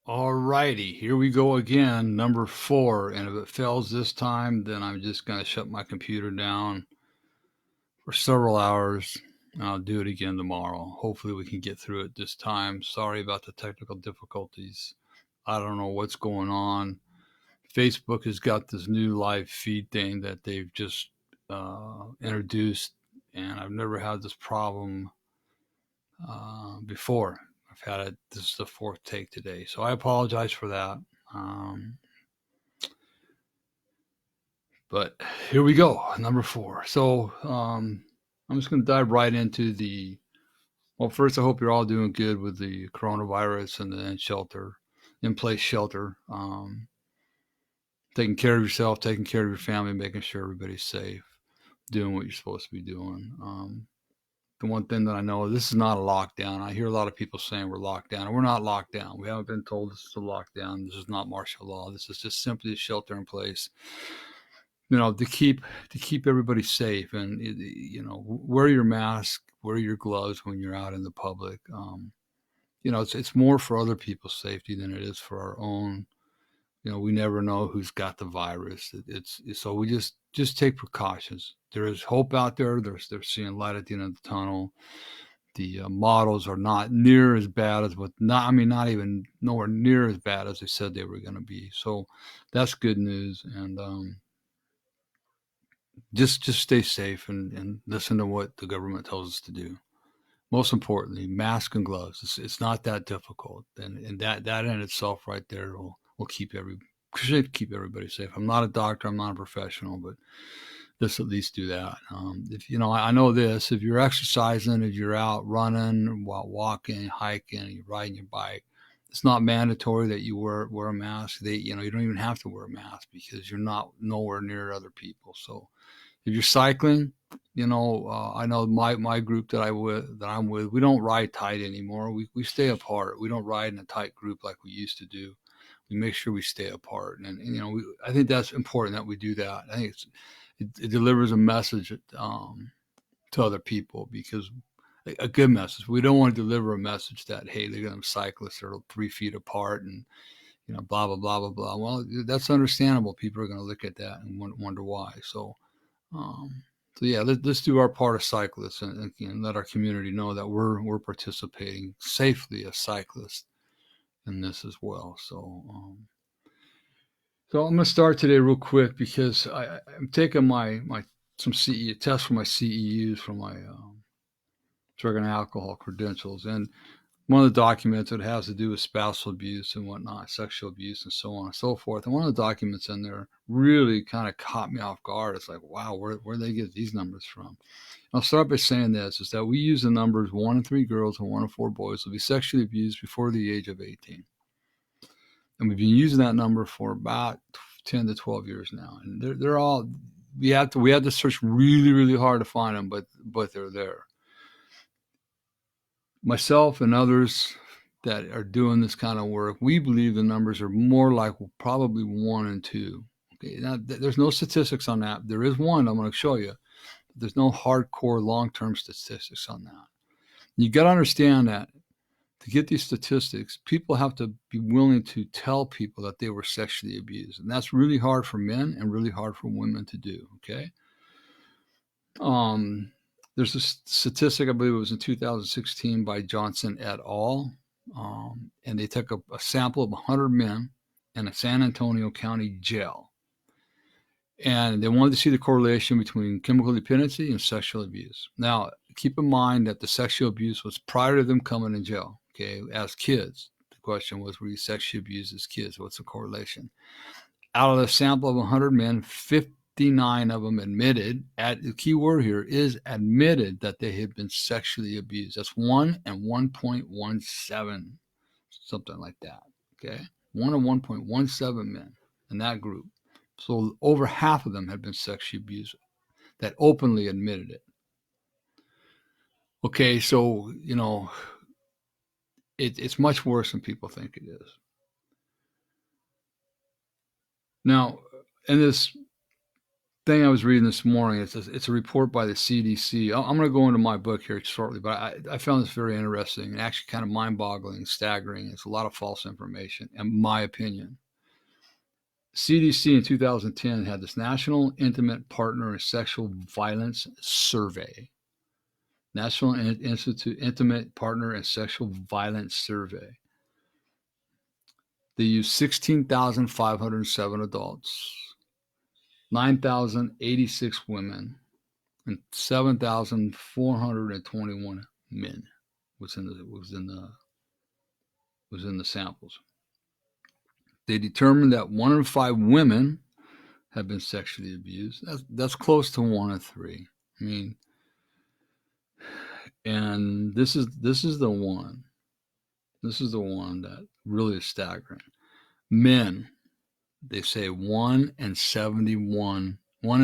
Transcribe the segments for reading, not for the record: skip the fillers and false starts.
All righty, here we go again, number 4. And if it fails this time, then I'm just going to shut my computer down for several hours. And I'll do it again tomorrow. Hopefully, we can get through it this time. Sorry about the technical difficulties. I don't know what's going on. Facebook has got this new live feed thing that they've just introduced, and I've never had this problem before. I've had it. This is the fourth take today, so I apologize for that. Um, but here we go, number 4. So I'm just going to dive right into the. Well, first, I hope you're all doing good with the coronavirus and the in place shelter. Taking care of yourself, taking care of your family, making sure everybody's safe, doing what you're supposed to be doing. The one thing that I know, this is not a lockdown. I hear a lot of people saying we're locked down, and we're not locked down. We haven't been told this is a lockdown. This is not martial law. This is just simply a shelter in place. To keep everybody safe, and wear your mask, wear your gloves when you're out in the public. It's more for other people's safety than it is for our own. We never know who's got the virus. It's so we just take precautions. There is hope out there. They're seeing light at the end of the tunnel. The models are not near as bad as not even nowhere near as bad as they said they were going to be. So that's good news. And just stay safe and listen to what the government tells us to do. Most importantly, mask and gloves. It's not that difficult, and that in itself right there will should keep everybody safe. I'm not a doctor. I'm not a professional, but this at least do that. If I know this: if you're exercising, if you're out running, while walking, hiking, you're riding your bike, it's not mandatory that you wear a mask. You don't even have to wear a mask because you're not nowhere near other people. So if you're cycling, I know my group that I'm with, we don't ride tight anymore. We stay apart. We don't ride in a tight group like we used to do. We make sure we stay apart, and I think that's important that we do that. I think it delivers a message to other people because a good message. We don't want to deliver a message that hey, they're going to cyclists are 3 feet apart and blah blah blah blah blah. Well, that's understandable. People are going to look at that and wonder why. Um, so yeah, let's do our part as cyclists and let our community know that we're participating safely as cyclists in this as well. So I'm gonna start today real quick because I'm taking my some CE tests for my CEUs for my drug and alcohol credentials, and one of the documents that has to do with spousal abuse and whatnot, sexual abuse, and so on and so forth. And one of the documents in there really kind of caught me off guard. It's like, wow, where do they get these numbers from? I'll start by saying this: is that we use the numbers 1 in 3 girls and 1 in 4 boys will be sexually abused before the age of 18, and we've been using that number for about 10 to 12 years now. And they're all we had to search really really hard to find them, but they're there. Myself and others that are doing this kind of work, we believe the numbers are more like probably 1 and 2. Okay, now there's no statistics on that. There is one I'm going to show you. There's no hardcore long-term statistics on that. You got to understand that to get these statistics, people have to be willing to tell people that they were sexually abused, and that's really hard for men and really hard for women to do. Okay. Um, there's a statistic, I believe it was in 2016 by Johnson et al. And they took a sample of 100 men in a San Antonio County jail. And they wanted to see the correlation between chemical dependency and sexual abuse. Now, keep in mind that the sexual abuse was prior to them coming in jail, okay, as kids. The question was, were you sexually abused as kids? What's the correlation? Out of the sample of 100 men, 59 of them admitted, the key word here is admitted, that they had been sexually abused. That's 1 and 1.17, something like that. Okay. 1 and 1.17 men in that group. So over half of them had been sexually abused that openly admitted it. Okay. So, it's much worse than people think it is. Now, in this thing I was reading this morning. It's a report by the CDC. I'm going to go into my book here shortly, but I found this very interesting and actually kind of mind-boggling, staggering. It's a lot of false information, in my opinion. CDC in 2010 had this National Intimate Partner and Sexual Violence Survey. National Institute Intimate Partner and Sexual Violence Survey. They used 16,507 adults, 9,086 women, and 7,421 men was in the samples. They determined that 1 in 5 women have been sexually abused. That's close to 1 in 3. I mean, and this is the one. This is the one that really is staggering. Men, they say 1 in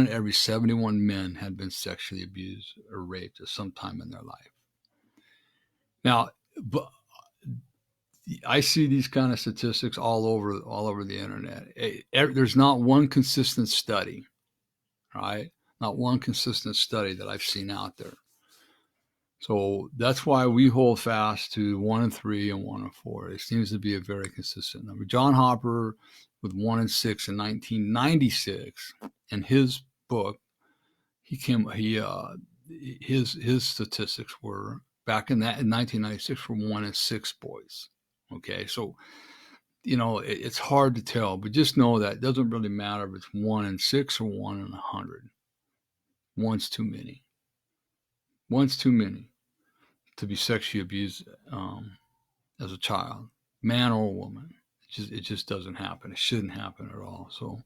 every 71 men had been sexually abused or raped at some time in their life. Now, but I see these kind of statistics all over the internet. There's not one consistent study, right? Not one consistent study that I've seen out there. So that's why we hold fast to 1 in 3 and 1 in 4. It seems to be a very consistent number. John Hopper with 1 in 6 in 1996, in his book, his statistics were back in 1996 for 1 in 6 boys. Okay, so it's hard to tell, but just know that it doesn't really matter if it's 1 in 6 or 1 in 100. One's too many. One's too many to be sexually abused as a child, man or woman. It just doesn't happen. It shouldn't happen at all. So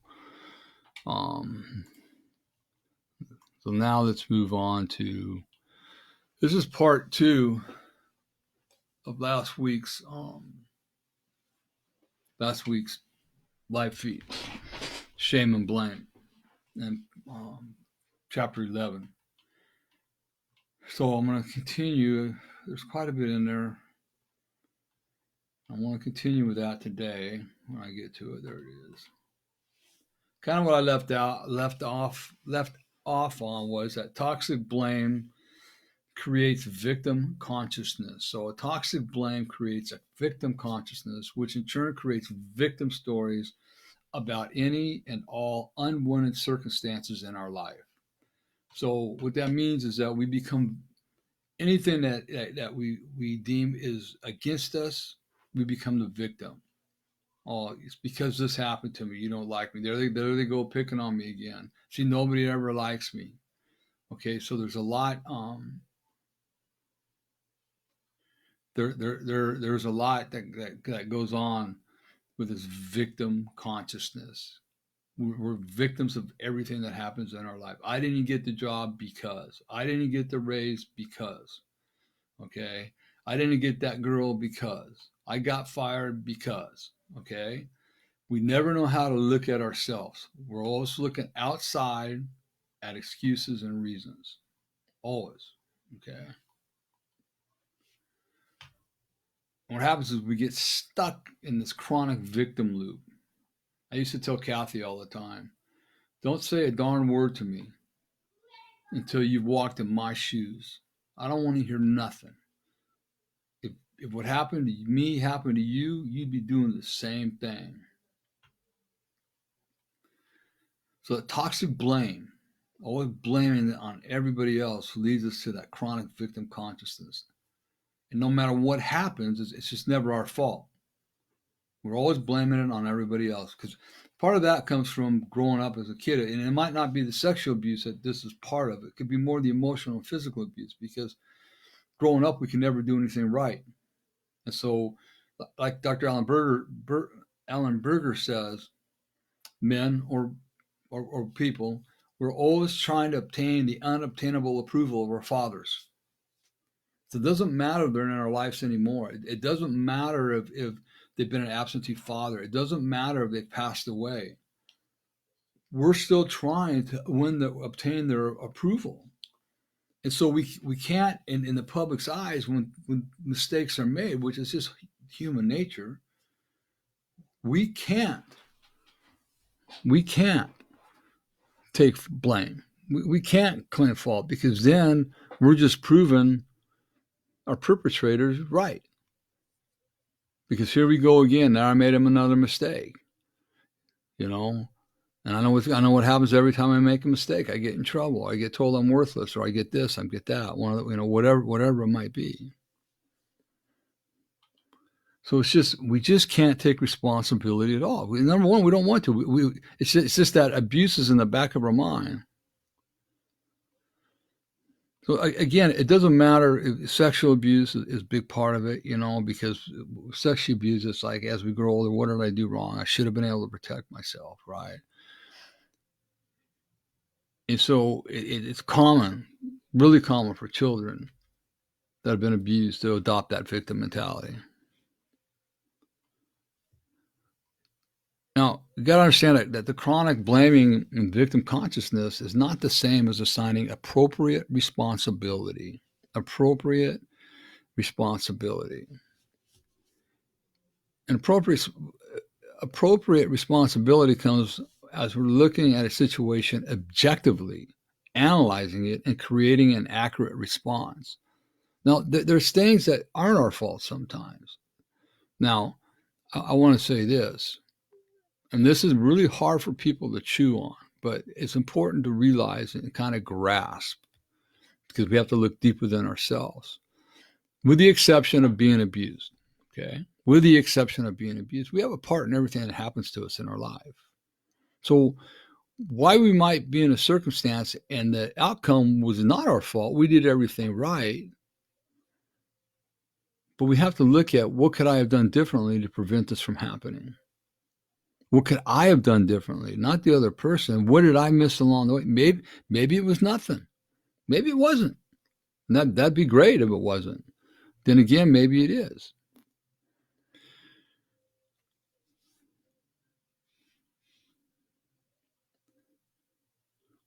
now let's move on to, this is part 2 of last week's live feed, shame and blame, and chapter 11. So I'm going to continue. There's quite a bit in there. I want to continue with that today when I get to it. There it is. Kind of what I left off on was that toxic blame creates victim consciousness. So a toxic blame creates a victim consciousness, which in turn creates victim stories about any and all unwanted circumstances in our life. So what that means is that we become anything that we deem is against us, we become the victim. Oh, it's because this happened to me. You don't like me. There they go picking on me again. See, nobody ever likes me. Okay, so there's a lot. There's a lot that goes on with this victim consciousness. We're victims of everything that happens in our life. I didn't get the job because. I didn't get the raise because. Okay, I didn't get that girl because. I got fired because. Okay, we never know how to look at ourselves. We're always looking outside at excuses and reasons. Always. Okay. What happens is we get stuck in this chronic victim loop. I used to tell Kathy all the time, don't say a darn word to me until you've walked in my shoes. I don't want to hear nothing. If what happened to me happened to you, you'd be doing the same thing. So that toxic blame, always blaming it on everybody else, leads us to that chronic victim consciousness. And no matter what happens, it's just never our fault. We're always blaming it on everybody else, because part of that comes from growing up as a kid. And it might not be the sexual abuse that this is part of. It could be more the emotional and physical abuse, because growing up, we can never do anything right. And so, like Dr. Alan Berger says, men or people, we're always trying to obtain the unobtainable approval of our fathers. So it doesn't matter if they're in our lives anymore. It doesn't matter if they've been an absentee father. It doesn't matter if they've passed away. We're still trying to obtain their approval. And so we can't, in the public's eyes, when mistakes are made, which is just human nature, we can't take blame. We can't claim fault because then we're just proving our perpetrators right. Because here we go again. Now I made him another mistake. You know, and I know what happens every time I make a mistake. I get in trouble. I get told I'm worthless, or I get this, I get that. One of the, whatever it might be. So we just can't take responsibility at all. Number one, we don't want to. It's just that abuse is in the back of our mind. So again, it doesn't matter if sexual abuse is a big part of it, because sexual abuse is like, as we grow older, what did I do wrong? I should have been able to protect myself, right? And so it's common, really common for children that have been abused to adopt that victim mentality. Now, you got to understand that the chronic blaming and victim consciousness is not the same as assigning appropriate responsibility. Appropriate responsibility. And appropriate responsibility comes as we're looking at a situation objectively, analyzing it, and creating an accurate response. Now, there's things that aren't our fault sometimes. Now, I want to say this, and this is really hard for people to chew on, but it's important to realize and kind of grasp, because we have to look deep within ourselves, with the exception of being abused. Okay? With the exception of being abused, we have a part in everything that happens to us in our life. So why we might be in a circumstance and the outcome was not our fault, we did everything right, but we have to look at what could I have done differently to prevent this from happening? What could I have done differently? Not the other person. What did I miss along the way? Maybe it was nothing. Maybe it wasn't. That'd be great if it wasn't. Then again, maybe it is.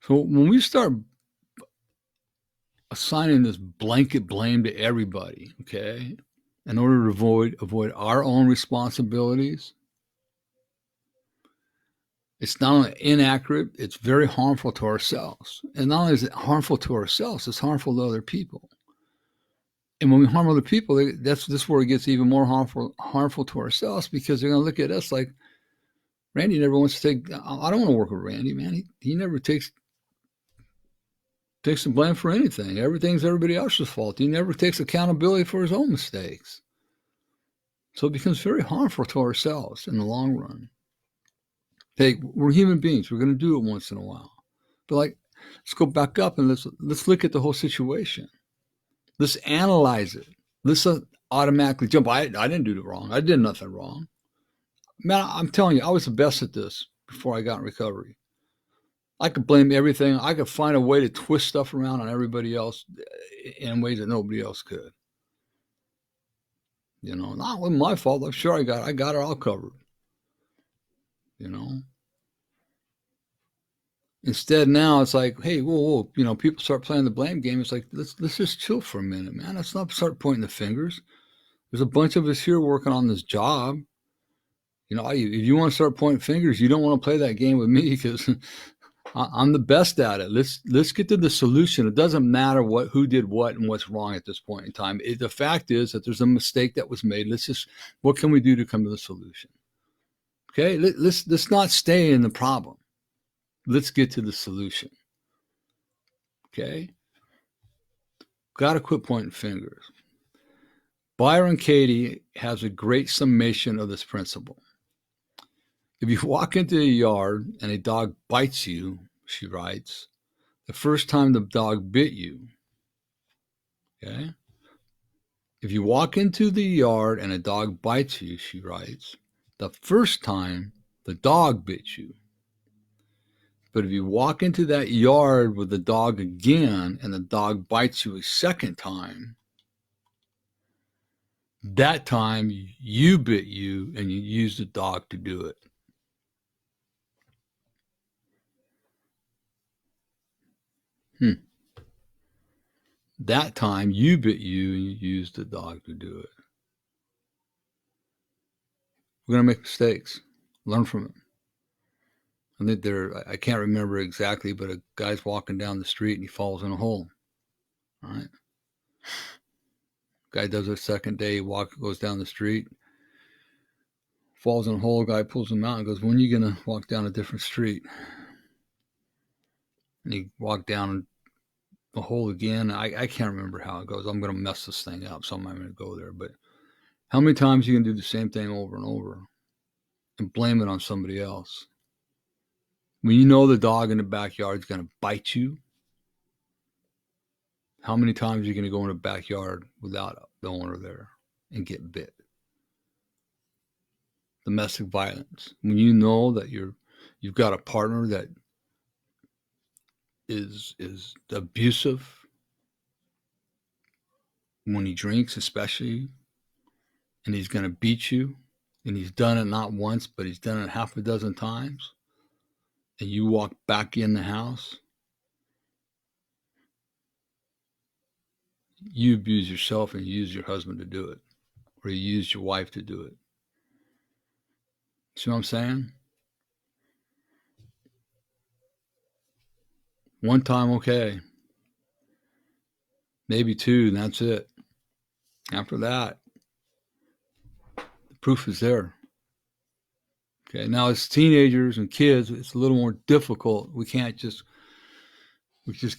So when we start assigning this blanket blame to everybody, okay, in order to avoid our own responsibilities, it's not only inaccurate, it's very harmful to ourselves. And not only is it harmful to ourselves, it's harmful to other people. And when we harm other people, that's where it gets even more harmful to ourselves, because they're going to look at us like, Randy never wants to take. I don't want to work with Randy, man. He never takes the blame for anything. Everything's everybody else's fault. He never takes accountability for his own mistakes. So it becomes very harmful to ourselves in the long run. Hey, we're human beings. We're going to do it once in a while. But let's go back up and let's look at the whole situation. Let's analyze it. Let's automatically jump. I didn't do it wrong. I did nothing wrong. Man, I'm telling you, I was the best at this before I got in recovery. I could blame everything. I could find a way to twist stuff around on everybody else in ways that nobody else could. Not with my fault. I'm sure I got it all covered. Instead, now it's like, hey, whoa, people start playing the blame game. It's like, let's just chill for a minute, man. Let's not start pointing the fingers. There's a bunch of us here working on this job. If you want to start pointing fingers, you don't want to play that game with me, because I'm the best at it. Let's get to the solution. It doesn't matter who did what and what's wrong at this point in time. The fact is that there's a mistake that was made. What can we do to come to the solution? Okay, let's not stay in the problem. Let's get to the solution. Okay? Got to quit pointing fingers. Byron Katie has a great summation of this principle. If you walk into a yard and a dog bites you, she writes, the first time the dog bit you, okay? If you walk into the yard and a dog bites you, she writes, the first time the dog bit you. But if you walk into that yard with the dog again and the dog bites you a second time, that time you bit you and you used the dog to do it. That time you bit you and you used the dog to do it. We're going to make mistakes. Learn from it. I think I can't remember exactly, but a guy's walking down the street and he falls in a hole. All right. Guy does it second day, goes down the street, falls in a hole. Guy pulls him out and goes, "When are you gonna walk down a different street?" And he walked down the hole again. I can't remember how it goes. I'm gonna mess this thing up, so I'm not gonna go there. But how many times you can do the same thing over and over and blame it on somebody else? When you know the dog in the backyard is gonna bite you, how many times are you gonna go in the backyard without the owner there and get bit? Domestic violence. When you know that you've got a partner that is abusive when he drinks, especially, and he's going to beat you, and he's done it not once, but he's done it half a dozen times, and you walk back in the house, you abuse yourself and you use your husband to do it, or you use your wife to do it. See what I'm saying? One time, okay. Maybe two, and that's it. After that, the proof is there. Okay. Now, as teenagers and kids, it's a little more difficult. We just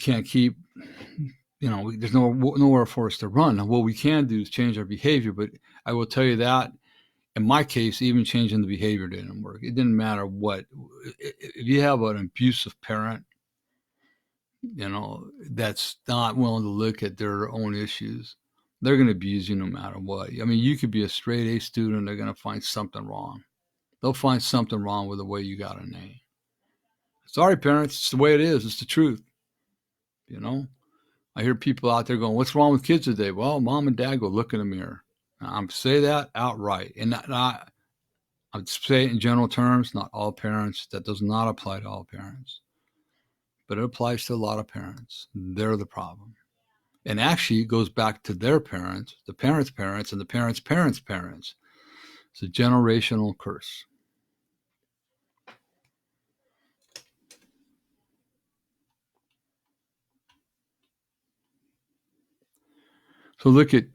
can't keep, there's nowhere for us to run. Now, what we can do is change our behavior. But I will tell you that in my case, even changing the behavior didn't work. It didn't matter what. If you have an abusive parent, that's not willing to look at their own issues, they're going to abuse you no matter what. I mean, you could be a straight A student, they're going to find something wrong. They'll find something wrong with the way you got an A. Sorry, parents, it's the way it is. It's the truth. I hear people out there going, "What's wrong with kids today?" Well, mom and dad go look in the mirror. I'm say that outright, and I'd say it in general terms. Not all parents. That does not apply to all parents, but it applies to a lot of parents. They're the problem, and actually, it goes back to their parents, the parents' parents, and the parents' parents' parents. It's a generational curse. So look at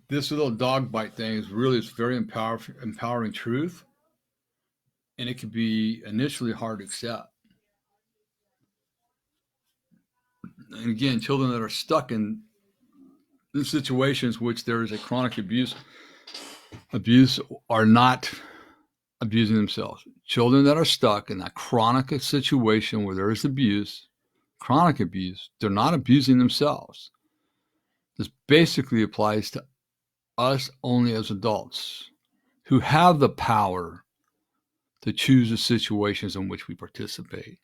this little dog bite thing. It's very empowering truth, and it can be initially hard to accept. And again, children that are stuck in situations which there is a chronic abuse are not abusing themselves. Children that are stuck in that chronic situation where there is abuse, chronic abuse, they're not abusing themselves. This basically applies to us only as adults who have the power to choose the situations in which we participate.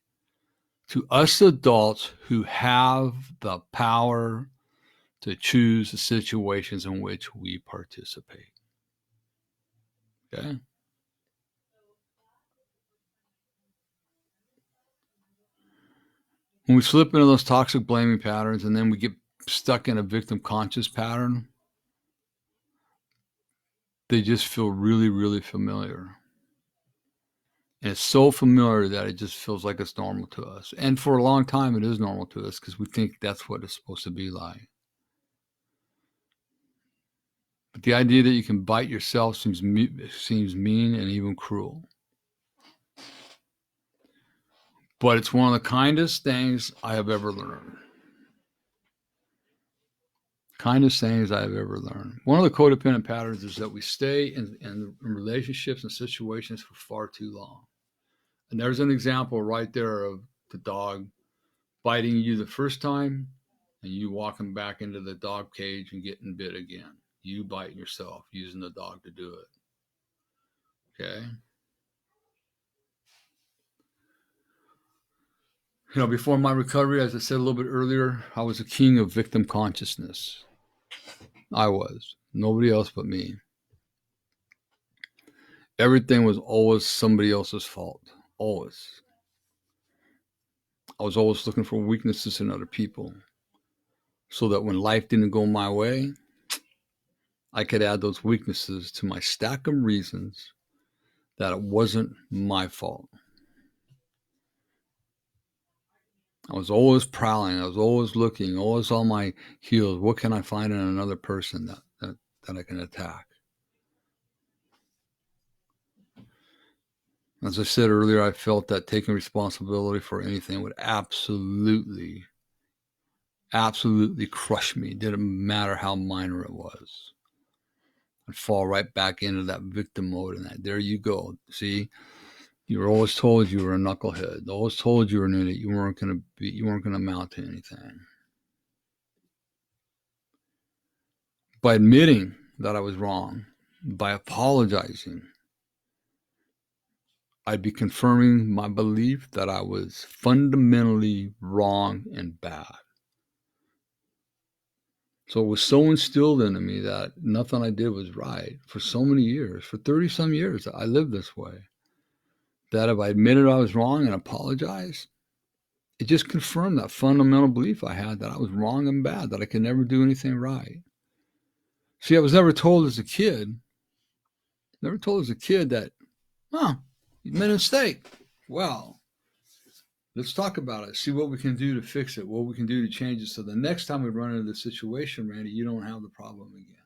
To us adults who have the power to choose the situations in which we participate. Okay? When we slip into those toxic blaming patterns and then we get stuck in a victim conscious pattern, they just feel really, really familiar. And it's so familiar that it just feels like it's normal to us. And for a long time, it is normal to us because we think that's what it's supposed to be like. But the idea that you can bite yourself seems mean and even cruel. But it's one of the kindest things I have ever learned. Kindest things I have ever learned. One of the codependent patterns is that we stay in relationships and situations for far too long. And there's an example right there of the dog biting you the first time and you walking back into the dog cage and getting bit again. You biting yourself, using the dog to do it. Okay? Before my recovery, as I said a little bit earlier, I was a king of victim consciousness. I was. Nobody else but me. Everything was always somebody else's fault. Always. I was always looking for weaknesses in other people so that when life didn't go my way, I could add those weaknesses to my stack of reasons that it wasn't my fault. I was always prowling. I was always looking, always on my heels. What can I find in another person that I can attack? As I said earlier, I felt that taking responsibility for anything would absolutely, absolutely crush me. It didn't matter how minor it was. I'd fall right back into that victim mode, and that there you go. See, you were always told you were a knucklehead. Always told you were an idiot. You weren't gonna amount to anything. By admitting that I was wrong, by apologizing, I'd be confirming my belief that I was fundamentally wrong and bad. So it was so instilled into me that nothing I did was right for so many years. For 30 some years, I lived this way. That if I admitted I was wrong and apologized, it just confirmed that fundamental belief I had that I was wrong and bad, that I could never do anything right. See, I was never told as a kid that, oh, you made a mistake. Well, let's talk about it. See what we can do to fix it, what we can do to change it. So the next time we run into this situation, Randy, you don't have the problem again.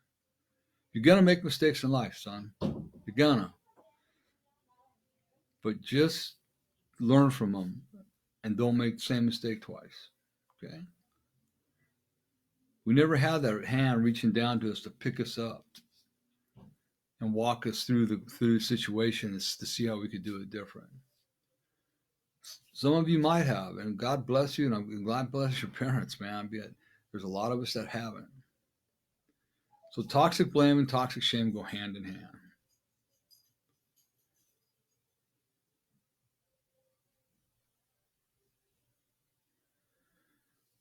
You're going to make mistakes in life, son. You're going to. But just learn from them and don't make the same mistake twice. Okay? We never had that hand reaching down to us to pick us up and walk us through the situation to see how we could do it different. Some of you might have, and God bless you, and I'm glad bless your parents, man. But there's a lot of us that haven't. So toxic blame and toxic shame go hand in hand.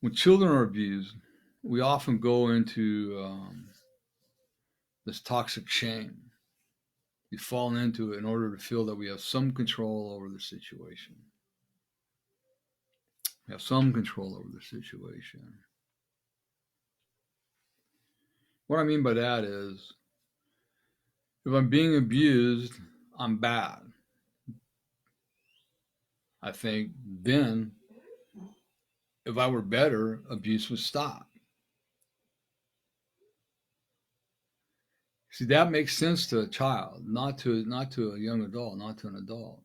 When children are abused, we often go into this toxic shame. We fall into it in order to feel that we have some control over the situation. We have some control over the situation. What I mean by that is, if I'm being abused, I'm bad. I think then, if I were better, abuse would stop. See, that makes sense to a child, not to a young adult, not to an adult.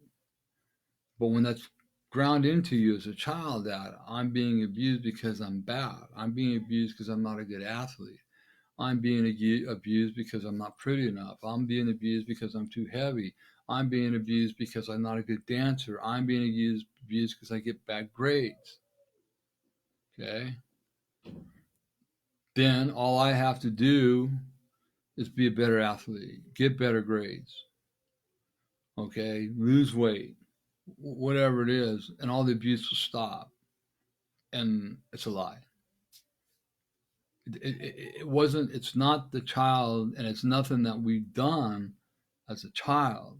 But when that's ground into you as a child, that I'm being abused because I'm bad, I'm being abused because I'm not a good athlete, I'm being abused because I'm not pretty enough, I'm being abused because I'm too heavy, I'm being abused because I'm not a good dancer, I'm being abused because I get bad grades. Okay? Then all I have to do is be a better athlete, get better grades, okay, lose weight, whatever it is, and all the abuse will stop. And it's a lie. It wasn't, it's not the child, and it's nothing that we've done as a child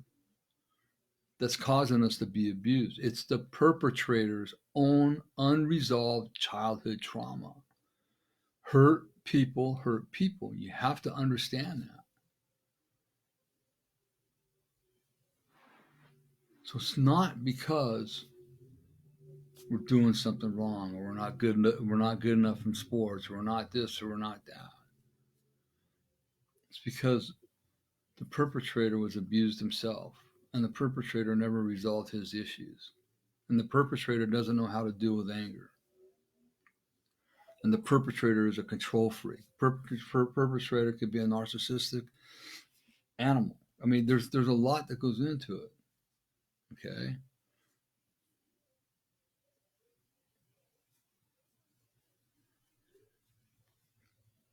that's causing us to be abused. It's the perpetrator's own unresolved childhood trauma. Hurt people hurt people. You have to understand that. So it's not because we're doing something wrong, or we're not good enough in sports, or we're not this, or we're not that. It's because the perpetrator was abused himself, and the perpetrator never resolved his issues. And the perpetrator doesn't know how to deal with anger. And the perpetrator is a control freak. Perpetrator could be a narcissistic animal. I mean, there's a lot that goes into it. Okay.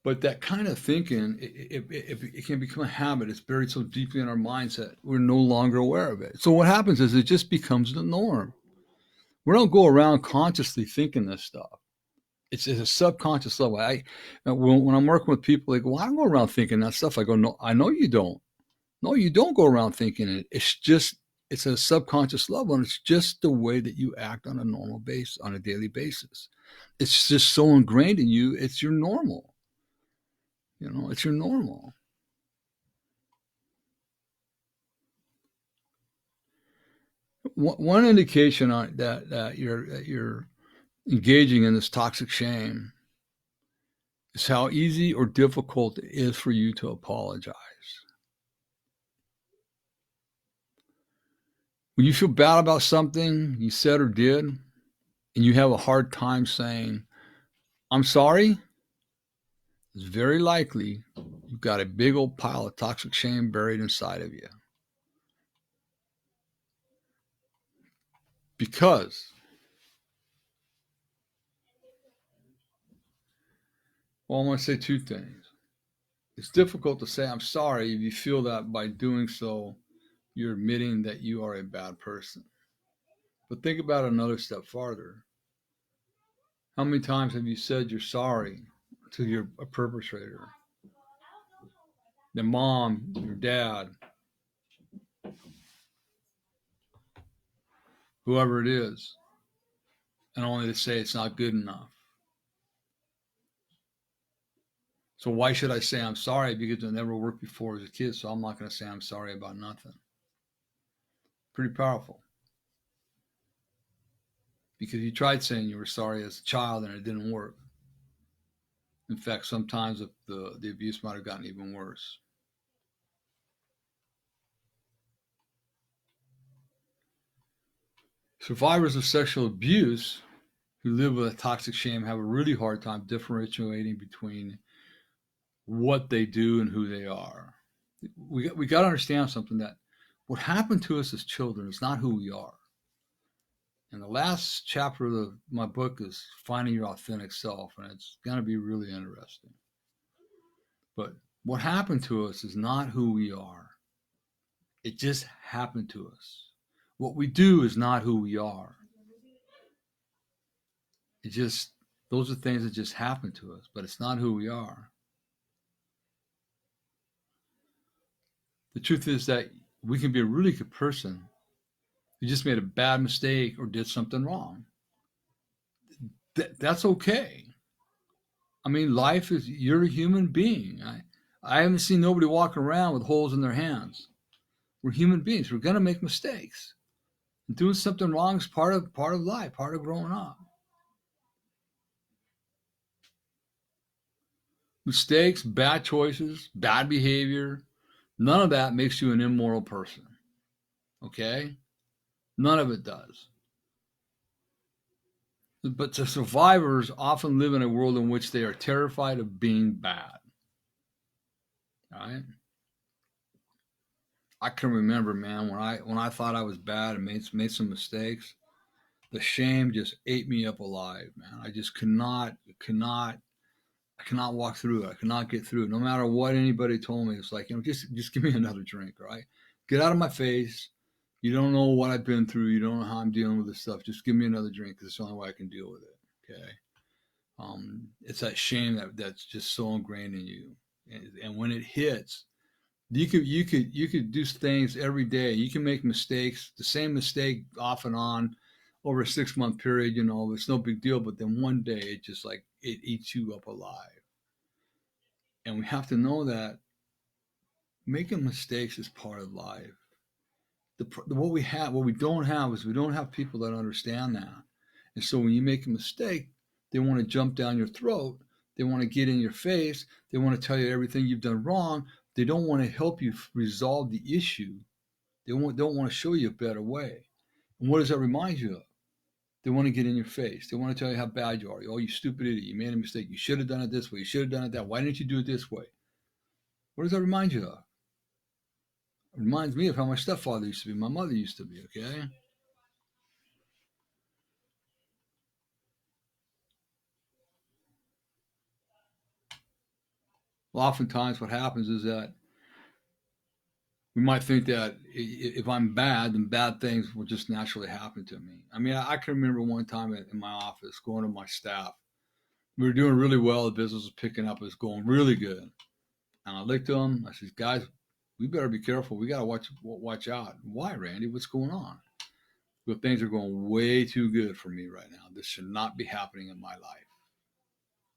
But that kind of thinking, it can become a habit. It's buried so deeply in our mindset, we're no longer aware of it. So what happens is it just becomes the norm. We don't go around consciously thinking this stuff. It's a subconscious level. When I'm working with people, they go, "Well, I don't go around thinking that stuff." I go, "No, I know you don't. No, you don't go around thinking it. It's a subconscious level, and it's just the way that you act on a normal base, on a daily basis. It's just so ingrained in you. It's your normal. It's your normal." one indication on that you're engaging in this toxic shame is how easy or difficult it is for you to apologize. When you feel bad about something you said or did, and you have a hard time saying, I'm sorry, it's very likely you've got a big old pile of toxic shame buried inside of you. Because, well, I want to say two things. It's difficult to say I'm sorry if you feel that by doing so, you're admitting that you are a bad person. But think about it another step farther. How many times have you said you're sorry to a perpetrator? Their mom, your dad, whoever it is, and only to say it's not good enough. So why should I say I'm sorry? Because it never worked before as a kid, so I'm not going to say I'm sorry about nothing. Pretty powerful. Because you tried saying you were sorry as a child and it didn't work. In fact, sometimes the abuse might have gotten even worse. Survivors of sexual abuse who live with a toxic shame have a really hard time differentiating between what they do and who they are. We got to understand something, that what happened to us as children is not who we are. And the last chapter of my book is finding your authentic self, and it's going to be really interesting. But what happened to us is not who we are. It just happened to us. What we do is not who we are. It just, those are things that just happen to us, but it's not who we are. The truth is that we can be a really good person who just made a bad mistake or did something wrong. That's okay. I mean, life is, you're a human being. I haven't seen nobody walking around with holes in their hands. We're human beings. We're going to make mistakes. And doing something wrong is part of life, part of growing up. Mistakes, bad choices, bad behavior, none of that makes you an immoral person. Okay? None of it does. But the survivors often live in a world in which they are terrified of being bad. All right? I can remember, man, when I thought I was bad and made some mistakes, the shame just ate me up alive, man. I just I cannot walk through it. I cannot get through it. No matter what anybody told me, it's like, just give me another drink, right? Get out of my face. You don't know what I've been through. You don't know how I'm dealing with this stuff. Just give me another drink because it's the only way I can deal with it. Okay. It's that shame that's just so ingrained in you, and when it hits, you could do things every day. You can make mistakes, the same mistake off and on over a 6 month period. It's no big deal. But then one day, it just like it eats you up alive. And we have to know that making mistakes is part of life. What we don't have is we don't have people that understand that. And so when you make a mistake, they want to jump down your throat. They want to get in your face. They want to tell you everything you've done wrong. They don't want to help you resolve the issue. They don't want to show you a better way. And what does that remind you of? They want to get in your face. They want to tell you how bad you are. Oh, you stupid idiot. You made a mistake. You should have done it this way. You should have done it that. Why didn't you do it this way? What does that remind you of? It reminds me of how my stepfather used to be, my mother used to be, okay? Well, oftentimes what happens is that we might think that if I'm bad, then bad things will just naturally happen to me. I mean, I can remember one time in my office going to my staff. We were doing really well. The business was picking up. It was going really good. And I looked at them. I said, guys, we better be careful. We got to watch out. Why, Randy? What's going on? But things are going way too good for me right now. This should not be happening in my life.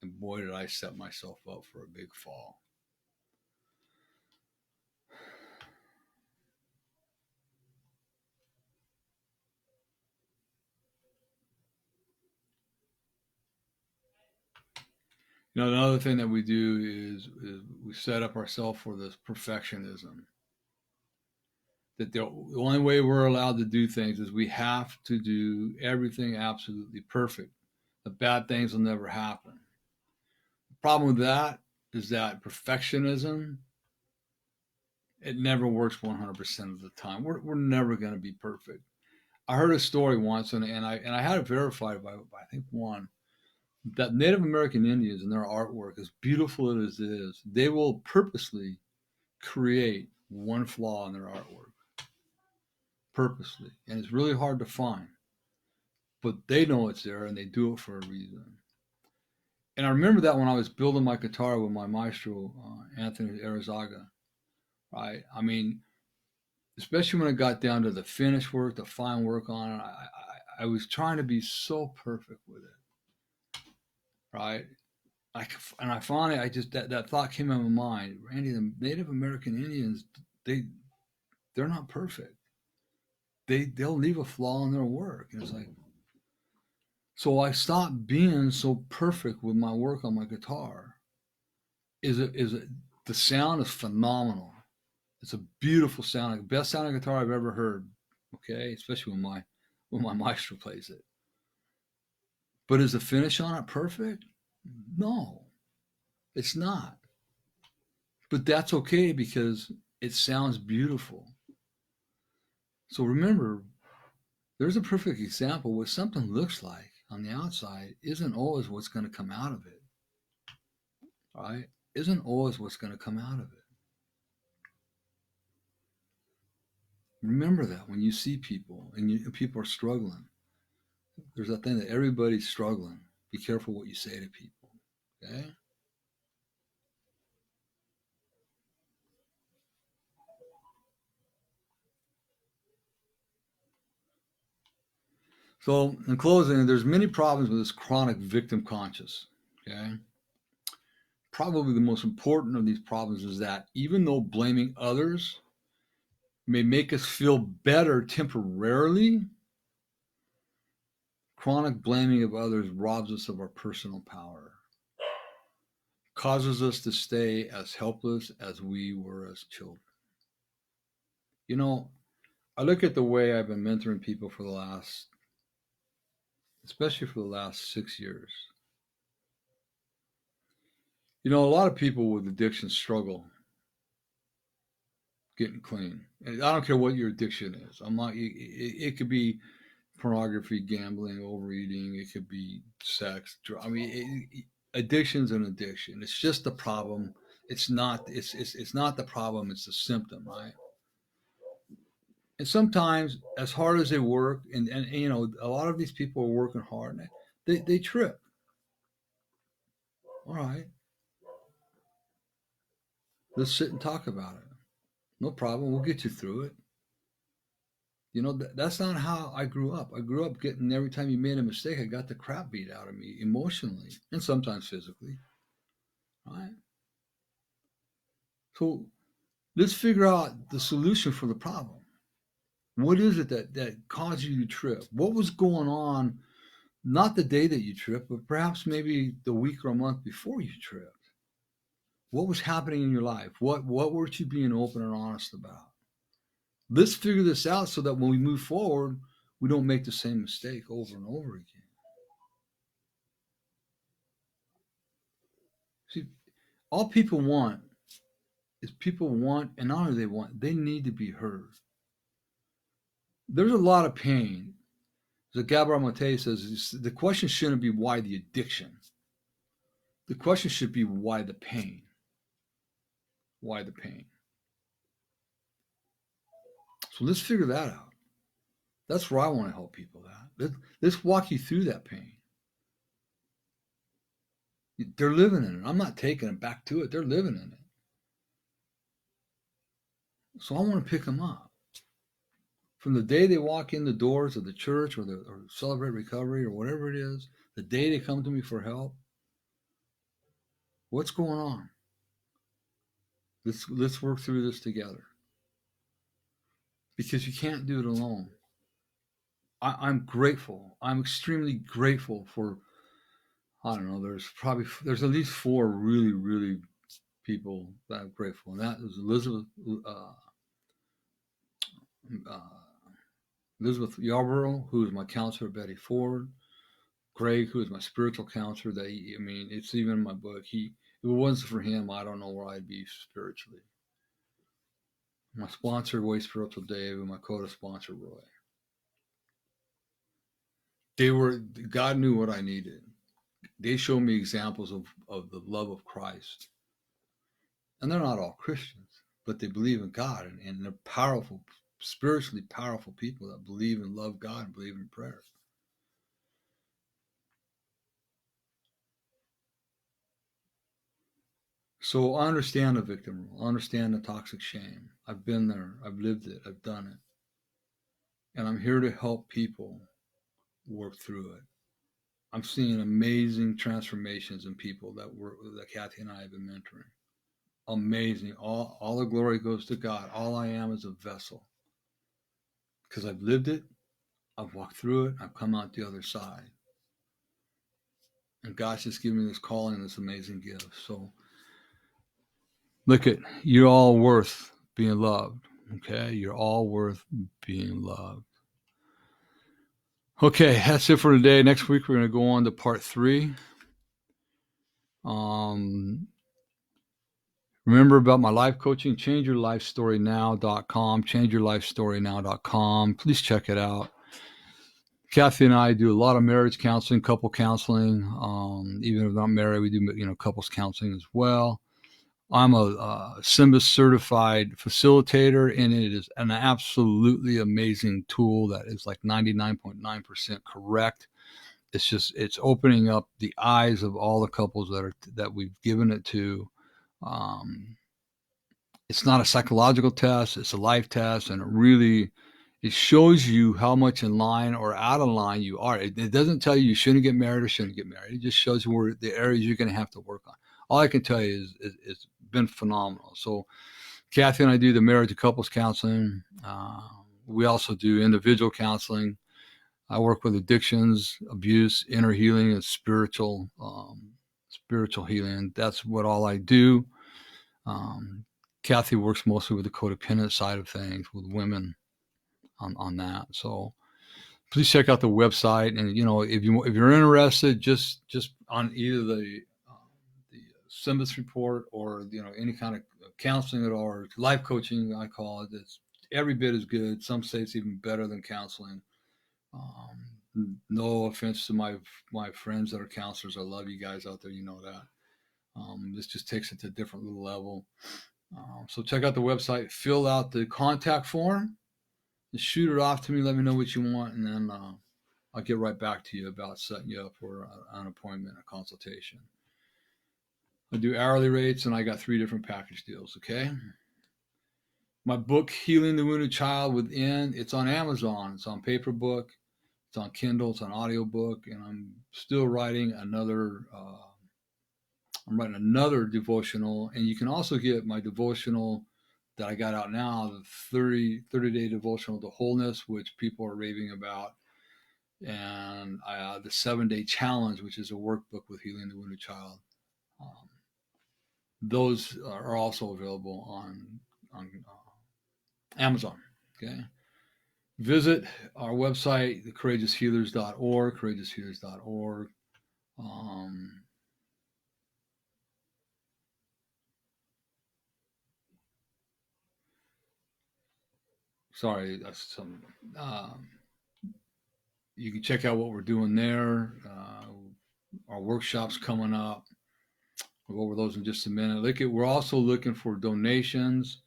And boy, did I set myself up for a big fall. Another thing that we do is we set up ourselves for this perfectionism. That the only way we're allowed to do things is we have to do everything absolutely perfect. The bad things will never happen. The problem with that is that perfectionism, it never works 100% of the time. We're never going to be perfect. I heard a story once, and I had it verified by I think one, that Native American Indians and their artwork, as beautiful as it is, they will purposely create one flaw in their artwork, purposely, and it's really hard to find. But they know it's there, and they do it for a reason. And I remember that when I was building my guitar with my maestro Anthony Arizaga, right? I mean, especially when it got down to the finish work, the fine work on it, I was trying to be so perfect with it, right? And I finally, I just that thought came in my mind. Randy, the Native American Indians, they they're not perfect. They'll leave a flaw in their work, and it's like, so I stopped being so perfect with my work on my guitar. Is it the sound is phenomenal. It's a beautiful sound, like the best sounding guitar I've ever heard. Okay, especially when my maestro plays it. But is the finish on it perfect? No, it's not. But that's okay because it sounds beautiful. So remember, there's a perfect example. What something looks like on the outside isn't always what's going to come out of it, right? Isn't always what's going to come out of it. Remember that when you see people and people are struggling, there's that thing that everybody's struggling. Be careful what you say to people. Okay? So in closing, there's many problems with this chronic victim conscious. Okay? Probably the most important of these problems is that even though blaming others may make us feel better temporarily, chronic blaming of others robs us of our personal power, causes us to stay as helpless as we were as children. You know, I look at the way I've been mentoring people for the last, especially for the last 6 years. You know, a lot of people with addiction struggle getting clean. And I don't care what your addiction is. I'm not. It could be pornography, gambling, overeating. It could be sex. I mean, addiction's an addiction. It's just the problem. It's not. It's not the problem. It's the symptom, right? And sometimes, as hard as they work, and you know, a lot of these people are working hard. And they trip. All right, let's sit and talk about it. No problem. We'll get you through it. You know, that's not how I grew up. I grew up getting every time you made a mistake, I got the crap beat out of me emotionally and sometimes physically. Right? So let's figure out the solution for the problem. What is it that caused you to trip? What was going on, not the day that you tripped, but perhaps maybe the week or a month before you tripped? What was happening in your life? What were you being open and honest about? Let's figure this out so that when we move forward, we don't make the same mistake over and over again. See, all people want is people want, and not only they want, they need to be heard. There's a lot of pain. So Gabriel Mate says the question shouldn't be why the addiction. The question should be why the pain. Why the pain? So let's figure that out. That's where I want to help people at. Let's walk you through that pain. They're living in it. I'm not taking them back to it. They're living in it. So I want to pick them up. From the day they walk in the doors of the church or celebrate recovery or whatever it is, the day they come to me for help, what's going on? Let's work through this together. Because you can't do it alone. I'm grateful. I'm extremely grateful for I don't know. There's at least four really, really people that I'm grateful, and that is uh, uh, Elizabeth Yarborough, who is my counselor, Betty Ford, Greg, who is my spiritual counselor. I mean, it's even in my book. If it wasn't for him, I don't know where I'd be spiritually. My sponsor, Way Spiritual Dave, and my co-sponsor, Roy. God knew what I needed. They showed me examples of the love of Christ. And they're not all Christians, but they believe in God, and they're powerful, spiritually powerful people that believe and love God and believe in prayer. So I understand the victim role. I understand the toxic shame. I've been there. I've lived it. I've done it. And I'm here to help people work through it. I'm seeing amazing transformations in people that Kathy and I have been mentoring. Amazing. All the glory goes to God. All I am is a vessel. Because I've lived it, I've walked through it, I've come out the other side. And God's just given me this calling, this amazing gift. So look at, you're all worth being loved. Okay, you're all worth being loved. Okay, that's it for today. Next week we're going to go on to part 3. Remember about my life coaching, changeyourlifestorynow.com, changeyourlifestorynow.com. Please check it out. Kathy and I do a lot of marriage counseling, couple counseling. Even if not married, we do couples counseling as well. I'm a SYMBIS certified facilitator, and it is an absolutely amazing tool that is like 99.9% correct. It's opening up the eyes of all the couples that we've given it to. It's not a psychological test; it's a life test, and it shows you how much in line or out of line you are. It doesn't tell you shouldn't get married or shouldn't get married. It just shows you where the areas you're going to have to work on. All I can tell you is it's been phenomenal. So Kathy and I do the marriage and couples counseling. We also do individual counseling. I work with addictions, abuse, inner healing, and spiritual healing. That's what all I do. Kathy works mostly with the codependent side of things with women on that. So please check out the website, and if you're interested, just on either the SYMBIS report or any kind of counseling at all, or life coaching, I call it. It's every bit as good. Some say it's even better than counseling. No offense to my friends that are counselors. I love you guys out there. You know that. This just takes it to a different little level. So check out the website. Fill out the contact form. Just shoot it off to me. Let me know what you want, and then I'll get right back to you about setting you up for an appointment, a consultation. I do hourly rates, and I got 3 different package deals. Okay. My book, Healing the Wounded Child Within, it's on Amazon. It's on paper book. It's on Kindle. It's on audiobook, and I'm still writing another. I'm writing another devotional, and you can also get my devotional that I got out now, the 30-day devotional to wholeness, which people are raving about, and the 7-day challenge, which is a workbook with Healing the Wounded Child. Those are also available on Amazon. Okay. Visit our website, courageoushealers.org, courageoushealers.org. Sorry, that's some. You can check out what we're doing there. Our workshops coming up. We'll go over those in just a minute. We're also looking for donations.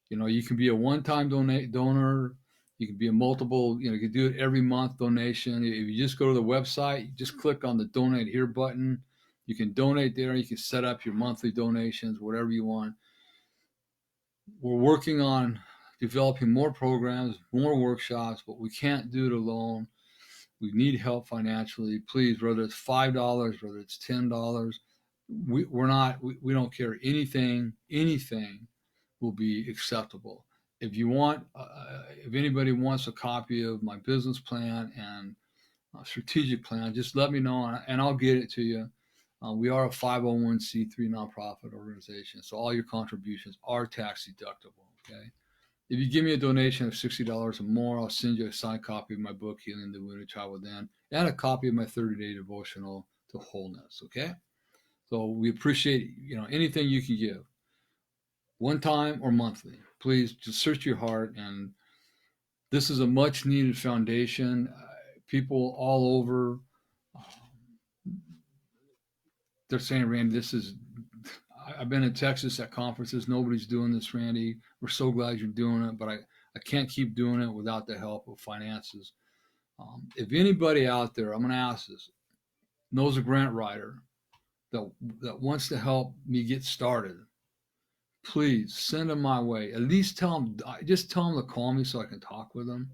You can be a one-time donor. You can be a multiple. You can do it every month donation. If you just go to the website, you just click on the donate here button. You can donate there. You can set up your monthly donations, whatever you want. We're working on developing more programs, more workshops, but we can't do it alone. We need help financially. Please, whether it's $5, whether it's $10, we don't care. Anything will be acceptable. If anybody wants a copy of my business plan and strategic plan, just let me know and I'll get it to you. We are a 501c3 nonprofit organization, so all your contributions are tax deductible. Okay. If you give me a donation of $60 or more, I'll send you a signed copy of my book, Healing the Wounded Child Within, and a copy of my 30-day devotional to wholeness. Okay. So we appreciate anything you can give, one time or monthly. Please just search your heart, and this is a much needed foundation. People all over, they're saying, Randy, this is. I've been in Texas at conferences. Nobody's doing this, Randy. We're so glad you're doing it, but I can't keep doing it without the help of finances. If anybody out there, I'm going to ask this, knows a grant writer that that wants to help me get started, please send them my way. At least just tell them to call me so I can talk with them.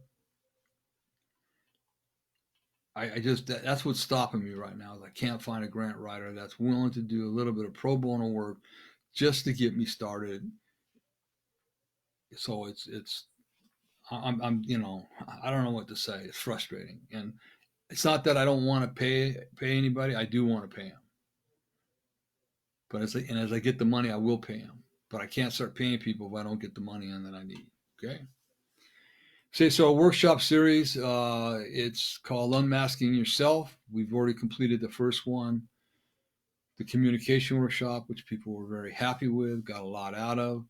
I just that's what's stopping me right now. Is I can't find a grant writer that's willing to do a little bit of pro bono work just to get me started. So it's I'm I don't know what to say. It's frustrating, and it's not that I don't want to pay anybody. I do want to pay them, but as I get the money, I will pay them. But I can't start paying people if I don't get the money in that I need. Okay. So a workshop series. It's called Unmasking Yourself. We've already completed the first one, the communication workshop, which people were very happy with, got a lot out of.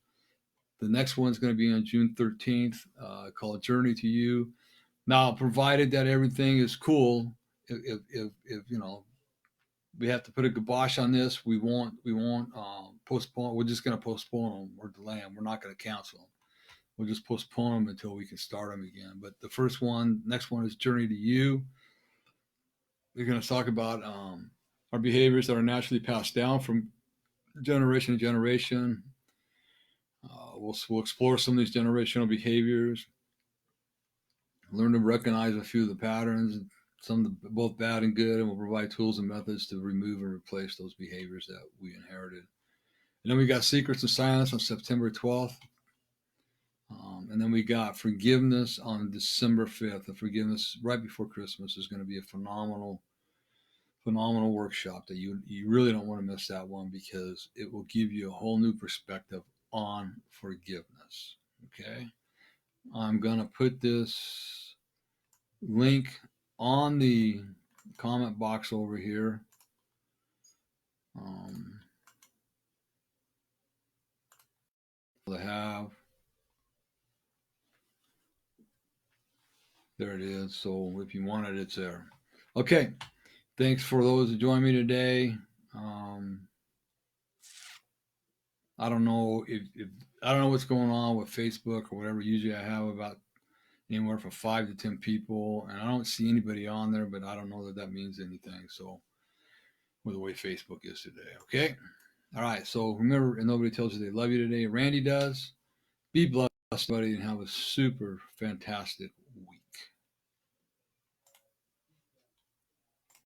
The next one's going to be on June 13th, called Journey to You. Now, provided that everything is cool, if we have to put a kibosh on this, we won't postpone. We're just going to postpone them or delay them. We're not going to cancel them. We'll just postpone them until we can start them again. But the next one is Journey to You. We're going to talk about our behaviors that are naturally passed down from generation to generation. We'll explore some of these generational behaviors, learn to recognize a few of the patterns, both bad and good, and we'll provide tools and methods to remove and replace those behaviors that we inherited. And then we got Secrets of Silence on September 12th. And then we got Forgiveness on December 5th. And Forgiveness right before Christmas is going to be a phenomenal workshop that you really don't want to miss that one, because it will give you a whole new perspective on forgiveness. Okay. I'm going to put this link on the comment box over here. There it is. So if you want it, it's there. Okay. Thanks for those who joined me today. I don't know if I don't know what's going on with Facebook or whatever. Usually I have about anywhere from 5 to 10 people, and I don't see anybody on there, but I don't know that means anything. So with the way Facebook is today. Okay. All right. So remember, and nobody tells you they love you today. Randy does. Be blessed, buddy, and have a super fantastic